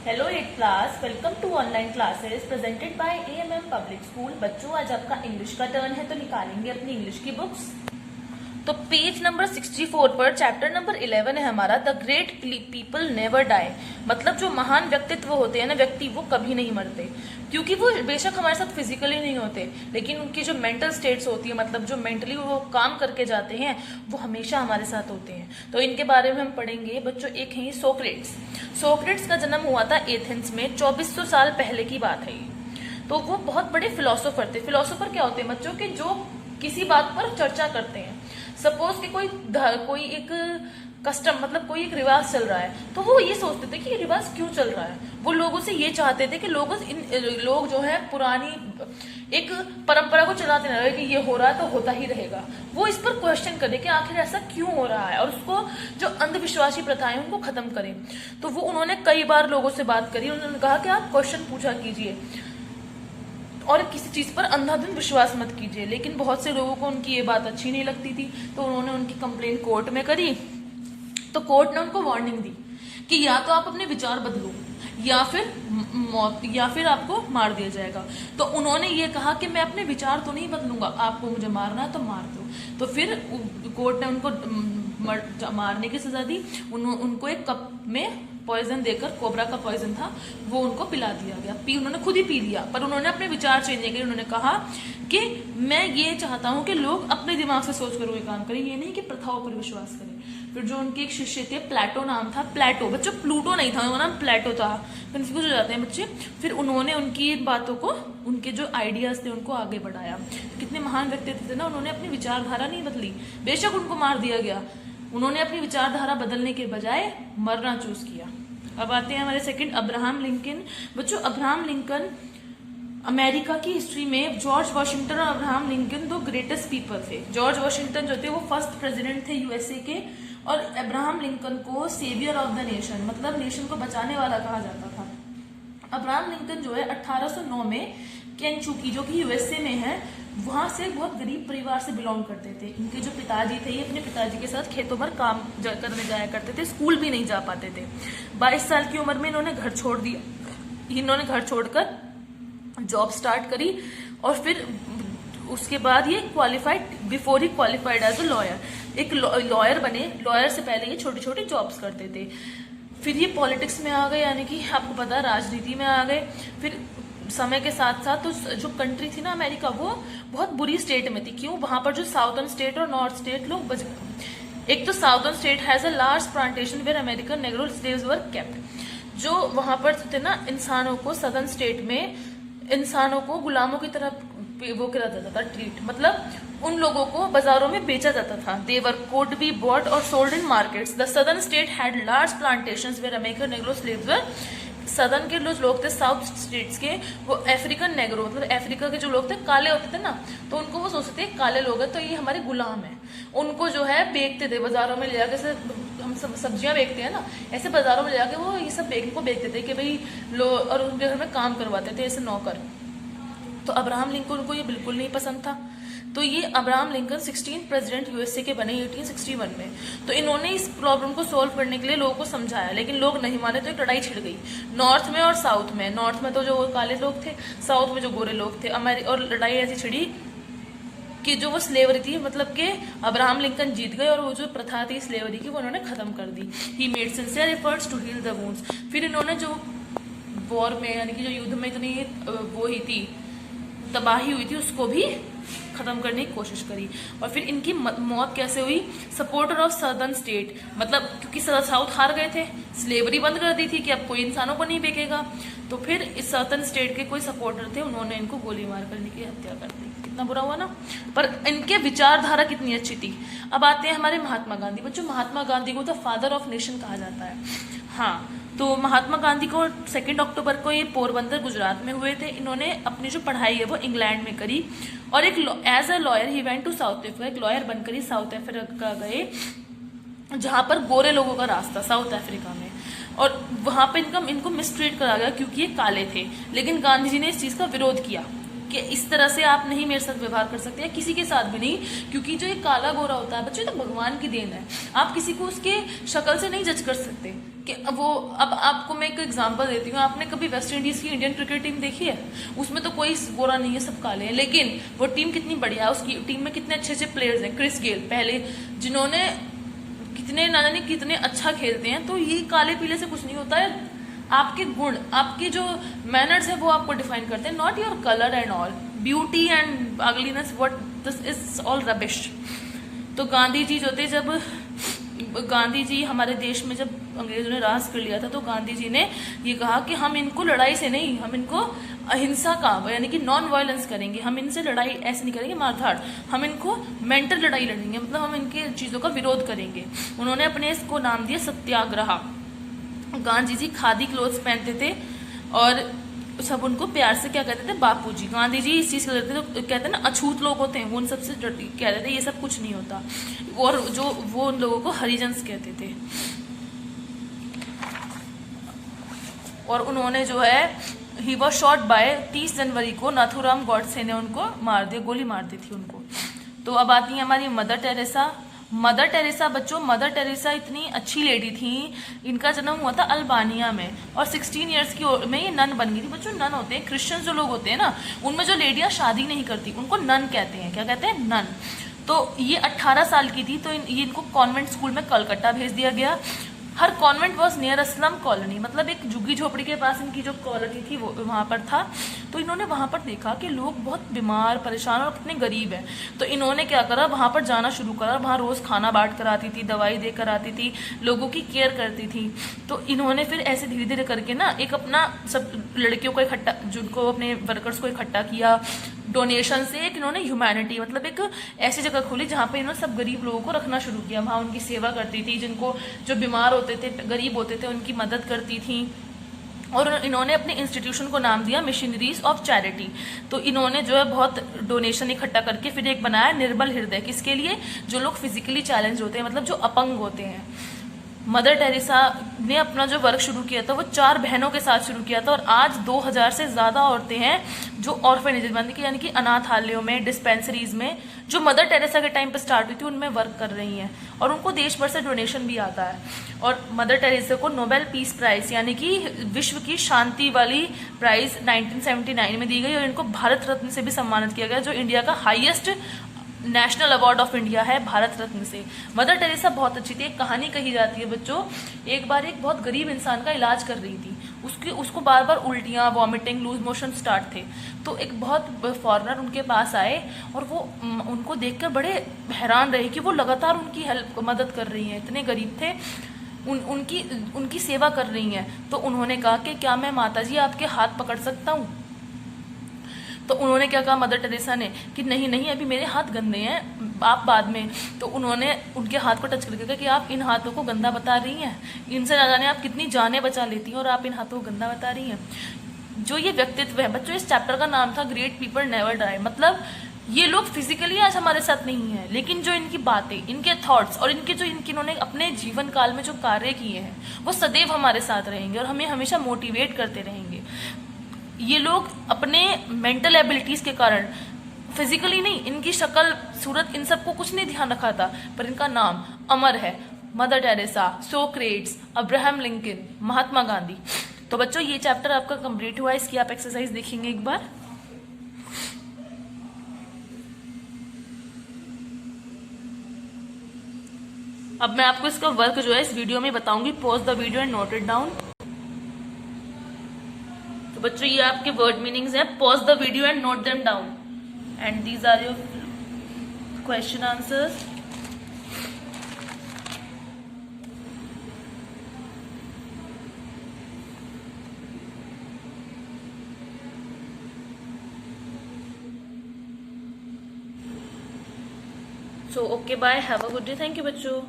Hello eighth class, welcome to online classes presented by AMM public school. बच्चों, आज आपका English का turn है, तो निकालेंगे अपनी इंग्लिश की बुक्स। तो पेज नंबर 64 पर चैप्टर नंबर 11 है हमारा, the great people never die. मतलब जो महान व्यक्तित्व होते हैं ना, व्यक्ति, वो कभी नहीं मरते। क्योंकि वो बेशक हमारे साथ फिजिकली नहीं होते, लेकिन उनकी जो मेंटल स्टेट्स होती है, मतलब जो मेंटली वो काम करके जाते हैं, वो हमेशा हमारे साथ होते हैं। तो इनके बारे में हम पढ़ेंगे बच्चों। एक है सोक्रेट्स। सोक्रेट्स का जन्म हुआ था एथेंस में 2400 साल पहले की बात है ये। तो वो बहुत बड़े फिलोसोफर थे। फिलोसोफर क्या होते हैं बच्चों के, जो किसी बात पर चर्चा करते हैं। सपोज कि कोई एक कस्टम, मतलब कोई एक रिवाज चल रहा है, तो वो ये सोचते थे कि ये रिवाज क्यों चल रहा है। वो लोगों से ये चाहते थे कि लोग जो है पुरानी एक परंपरा को चलाते न रहे कि ये हो रहा है तो होता ही रहेगा। वो इस पर क्वेश्चन करे कि आखिर ऐसा क्यों हो रहा है, और उसको जो अंधविश्वासी प्रथाएं उनको खत्म करें। तो वो उन्होंने कई बार लोगों से बात करी। उन्होंने कहा कि आप क्वेश्चन पूछा कीजिए और किसी चीज पर अंधाधुंध विश्वास मत कीजिए। लेकिन बहुत से लोगों को उनकी ये बात अच्छी नहीं लगती थी, तो उन्होंने उनकी कंप्लेन कोर्ट में करी। तो कोर्ट ने उनको वार्निंग दी कि या तो आप अपने विचार बदलो, या फिर मौत, या फिर आपको मार दिया जाएगा। तो उन्होंने ये कहा कि मैं अपने विचार तो नहीं बदलूंगा, आपको मुझे मारना है तो मार दो। तो फिर कोर्ट ने उनको मारने की सजा दी। उनको एक कप में पॉइजन देकर, कोबरा का पॉइजन था, वो उनको पिला दिया गया। उन्होंने खुद ही पी लिया, पर उन्होंने अपने विचार चेंज नहीं किए। उन्होंने कहा कि मैं ये चाहता हूं कि लोग अपने दिमाग से सोच कर वो काम करें, ये नहीं कि प्रथाओं पर विश्वास करें। फिर जो उनके एक शिष्य थे, प्लेटो नाम था, प्लेटो बच्चों, प्लूटो नहीं था, उनका नाम प्लेटो था, कंफ्यूज हो जाते हैं बच्चे। फिर उन्होंने उनकी बातों को, उनके जो आइडियाज थे, उनको आगे बढ़ाया। कितने महान व्यक्तित्व थे ना, उन्होंने अपनी विचारधारा नहीं बदली। बेशक उनको मार दिया गया, उन्होंने अपनी विचारधारा बदलने के बजाय मरना चूज किया। अब आते हैं हमारे सेकंड, अब्राहम लिंकन। बच्चों, अब्राहम लिंकन अमेरिका की हिस्ट्री में जॉर्ज वॉशिंगटन और अब्राहम लिंकन दो ग्रेटेस्ट पीपल थे। जॉर्ज वॉशिंगटन जो थे वो फर्स्ट प्रेसिडेंट थे यूएसए के, और अब्राहम लिंकन को सेवियर ऑफ द नेशन, मतलब नेशन को बचाने वाला कहा जाता था। अब्राहम लिंकन जो है 1809 में केंचुकी, जो कि यूएसए में है, वहां से बहुत गरीब परिवार से बिलोंग करते थे। इनके जो पिताजी थे, ये अपने पिताजी के साथ खेतों पर काम करने जाया करते थे, स्कूल भी नहीं जा पाते थे। 22 साल की उम्र में इन्होंने घर छोड़ दिया। इन्होंने घर छोड़कर जॉब स्टार्ट करी, और फिर उसके बाद ये बिफोर ही क्वालिफाइड एज अ लॉयर, एक लॉयर बने। लॉयर से पहले ये छोटी छोटी जॉब्स करते थे। फिर ये पॉलिटिक्स में आ गए, यानी कि आपको पता है राजनीति में आ गए। फिर समय के साथ साथ तो जो कंट्री थी ना अमेरिका, वो बहुत बुरी स्टेट में थी। क्यों? वहां पर जो साउथर्न स्टेट और नॉर्थ स्टेट लोग बच गए। एक तो southern state has a large plantation where American negro slaves were kept. जो वहां पर थे ना इंसानों को, सदर्न स्टेट में इंसानों को गुलामों की तरह वो करा जाता था, ट्रीट, मतलब उन लोगों को बाजारों में बेचा जाता था। They were could be bought और sold in markets. The southern state had large plantations where American negro slaves were. Southern के जो लोग थे, साउथ स्टेट्स के, वो अफ्रीकन नेग्रो, मतलब अफ्रीका के जो लोग थे, काले होते थे ना, तो उनको वो सोचते थे काले लोग हैं तो ये हमारे गुलाम है। उनको जो है बेचते थे बाजारों में ले जाकर, जैसे हम सब्जियां बेचते हैं ना, ऐसे बाजारों में ले जाके वो ये सब को बेचते थे कि भाई लो, और उनके घर में काम करवाते थे ऐसे नौकर। तो अब्राहम लिंकन को ये बिल्कुल नहीं पसंद था। तो ये अब्राहम लिंकन 16 प्रेसिडेंट यूएसए के बने 1861 में। तो इन्होंने इस प्रॉब्लम को सॉल्व करने के लिए लोगों को समझाया, लेकिन लोग नहीं माने, तो एक लड़ाई छिड़ गई नॉर्थ में और साउथ में। नॉर्थ में तो जो काले लोग थे, साउथ में जो गोरे लोग थे। और लड़ाई ऐसी छिड़ी कि जो वो स्लेवरी थी, मतलब कि अब्राहम लिंकन जीत गए, और वो जो प्रथा थी स्लेवरी की, वो उन्होंने खत्म कर दी। He made sincere efforts to heal the wounds. फिर इन्होंने जो वॉर में, यानी कि जो युद्ध में इतनी वो ही थी, तबाही हुई थी, उसको भी खत्म करने की कोशिश करी। और फिर इनकी मौत कैसे हुई? सपोर्टर ऑफ सदर्न स्टेट, मतलब क्योंकि साउथ हार गए थे, स्लेवरी बंद कर दी थी कि अब कोई इंसानों को नहीं बेचेगा। तो फिर इस सदर्न स्टेट के कोई सपोर्टर थे, उन्होंने इनको गोली मार कर इनकी हत्या कर दी। कितना बुरा हुआ ना, पर इनके विचारधारा कितनी अच्छी थी। अब आते हैं हमारे महात्मा गांधी। बच्चों, महात्मा गांधी को द फादर ऑफ नेशन कहा जाता है। हाँ, तो महात्मा गांधी को 2 अक्टूबर को ये पोरबंदर गुजरात में हुए थे। इन्होंने अपनी जो पढ़ाई है वो इंग्लैंड में करी, और एक as a lawyer he went to South Africa. एक लॉयर बनकर ही साउथ अफ्रीका गए, जहां पर गोरे लोगों का रास्ता, साउथ अफ्रीका में। और वहां पे इनको मिसट्रीट करा गया क्योंकि ये काले थे। लेकिन गांधी जी ने इस चीज का विरोध किया कि इस तरह से आप नहीं मेरे साथ व्यवहार कर सकते, या किसी के साथ भी नहीं, क्योंकि जो ये काला गोरा होता है बच्चों, तो भगवान की देन है। आप किसी को उसके शक्ल से नहीं जज कर सकते कि वो, अब आपको मैं एक एग्जांपल देती हूँ, आपने कभी वेस्ट इंडीज की इंडियन क्रिकेट टीम देखी है? उसमें तो कोई गोरा नहीं है, सब काले हैं, लेकिन वो टीम कितनी बढ़िया है, उसकी टीम में कितने अच्छे अच्छे प्लेयर्स हैं। क्रिस गेल पहले, जिन्होंने कितने ना जाने कितने अच्छा खेलते हैं। तो ये काले पीले से कुछ नहीं होता है, आपके गुण, आपके जो मैनर्स है वो आपको डिफाइन करते हैं, not your colour and all. Beauty and ugliness, what this is all rubbish. तो गांधी जी जो थे, जब गांधी जी हमारे देश में जब अंग्रेजों ने राज कर लिया था, तो गांधी जी ने ये कहा कि हम इनको लड़ाई से नहीं, हम इनको अहिंसा का यानी कि नॉन वायलेंस करेंगे। हम इनसे लड़ाई ऐसे नहीं करेंगे मारधाड़, हम इनको मेंटल लड़ाई लड़ेंगे, मतलब हम इनके चीज़ों का विरोध करेंगे। उन्होंने अपने इसको नाम दिया सत्याग्रह। गांधी जी खादी क्लोथ्स पहनते थे और सब उनको प्यार से क्या कहते थे, बापू जी। गांधी जी इस चीज़ को कहते थे, तो कहते हैं ना अछूत लोग होते हैं, वो उन सबसे कहते थे ये सब कुछ नहीं होता, और जो वो उन लोगों को हरिजन्स कहते थे। और उन्होंने जो है, ही वॉज शॉट बाय 30 जनवरी को नाथूराम गॉडसे ने उनको मार दिया, गोली मार दी थी उनको। तो अब आती है हमारी मदर टेरेसा। मदर टेरेसा बच्चों, मदर टेरेसा इतनी अच्छी लेडी थी, इनका जन्म हुआ था अल्बानिया में, और 16 ईयर्स की में ये नन बन गई थी। बच्चों नन होते हैं, क्रिश्चियन जो लोग होते हैं ना, उनमें जो लेडियां शादी नहीं करती उनको नन कहते हैं। क्या कहते हैं? नन। तो ये 18 साल की थी, तो ये इनको कॉन्वेंट स्कूल में कलकत्ता भेज दिया गया। Her convent was near a slum colony, मतलब एक झुग्गी झोपड़ी के पास इनकी जो कॉलोनी थी वो वहाँ पर था। तो इन्होंने वहाँ पर देखा कि लोग बहुत बीमार, परेशान और कितने गरीब हैं। तो इन्होंने क्या करा, वहाँ पर जाना शुरू करा। वहाँ रोज़ खाना बांट कर आती थी, दवाई देकर आती थी, लोगों की केयर करती थी। तो इन्होंने फिर ऐसे धीरे धीरे करके ना एक अपना सब लड़कियों को इकट्ठा, जिनको अपने वर्कर्स को इकट्ठा किया डोनेशन से। एक इन्होंने ह्यूमैनिटी, मतलब एक ऐसी जगह खोली जहाँ पे इन्होंने सब गरीब लोगों को रखना शुरू किया। वहाँ उनकी सेवा करती थी, जिनको जो बीमार होते थे, गरीब होते थे, उनकी मदद करती थी। और इन्होंने अपने इंस्टीट्यूशन को नाम दिया मिशनरीज ऑफ चैरिटी। तो इन्होंने जो है बहुत डोनेशन इकट्ठा करके फिर एक बनाया निर्बल हृदय। किसके लिए? जो लोग फिजिकली चैलेंज होते हैं, मतलब जो अपंग होते हैं। मदर टेरेसा ने अपना जो वर्क शुरू किया था वो 4 बहनों के साथ शुरू किया था, और आज 2000 से ज़्यादा औरतें हैं जो ऑर्फेनेज यानी कि अनाथालयों में, डिस्पेंसरीज में, जो मदर टेरेसा के टाइम पर स्टार्ट हुई थी, उनमें वर्क कर रही हैं। और उनको देश भर से डोनेशन भी आता है। और मदर टेरेसा को नोबेल पीस प्राइज यानी कि विश्व की शांति वाली प्राइज 1979 में दी गई, और इनको भारत रत्न से भी सम्मानित किया गया, जो इंडिया का highest national award of India है, भारत रत्न से। मदर टेरेसा बहुत अच्छी थी। एक कहानी कही जाती है बच्चों, एक बार एक बहुत गरीब इंसान का इलाज कर रही थी, उसको बार बार उल्टियाँ, वॉमिटिंग, लूज मोशन स्टार्ट थे। तो एक बहुत फॉरेनर उनके पास आए, और वो उनको देखकर बड़े हैरान रहे कि वो लगातार उनकी हेल्प, मदद कर रही हैं। इतने गरीब थे, उनकी सेवा कर रही हैं। तो उन्होंने कहा कि क्या मैं माताजी आपके हाथ पकड़ सकता हूँ? तो उन्होंने क्या कहा मदर टेरेसा ने कि नहीं नहीं, अभी मेरे हाथ गंदे हैं, आप बाद में। तो उन्होंने उनके हाथ को टच करके कहा कि आप इन हाथों को गंदा बता रही हैं, इनसे ना जाने आप कितनी जानें बचा लेती हैं, और आप इन हाथों को गंदा बता रही हैं। जो ये व्यक्तित्व है बच्चों, इस चैप्टर का नाम था ग्रेट पीपल नेवर डाई। मतलब ये लोग फिजिकली आज हमारे साथ नहीं है, लेकिन जो इनकी बातें, इनके थॉट्स और इन्होंने अपने जीवन काल में जो कार्य किए हैं वो सदैव हमारे साथ रहेंगे और हमें हमेशा मोटिवेट करते रहेंगे। ये लोग अपने मेंटल एबिलिटीज के कारण, फिजिकली नहीं, इनकी शक्ल, सूरत, इन सबको कुछ नहीं ध्यान रखा था, पर इनका नाम अमर है। Mother Teresa, Socrates, Abraham Lincoln, Mahatma Gandhi. तो बच्चों ये चैप्टर आपका कंप्लीट हुआ, इसकी आप एक्सरसाइज देखेंगे एक बार। अब मैं आपको इसका वर्क जो है इस वीडियो में बताऊंगी। Pause the video and note it down. तो बच्चों ये आपके वर्ड मीनिंग्स हैं। Pause the video and note them down, and these are your question answers. So okay, bye, have a good day. Thank you बच्चों।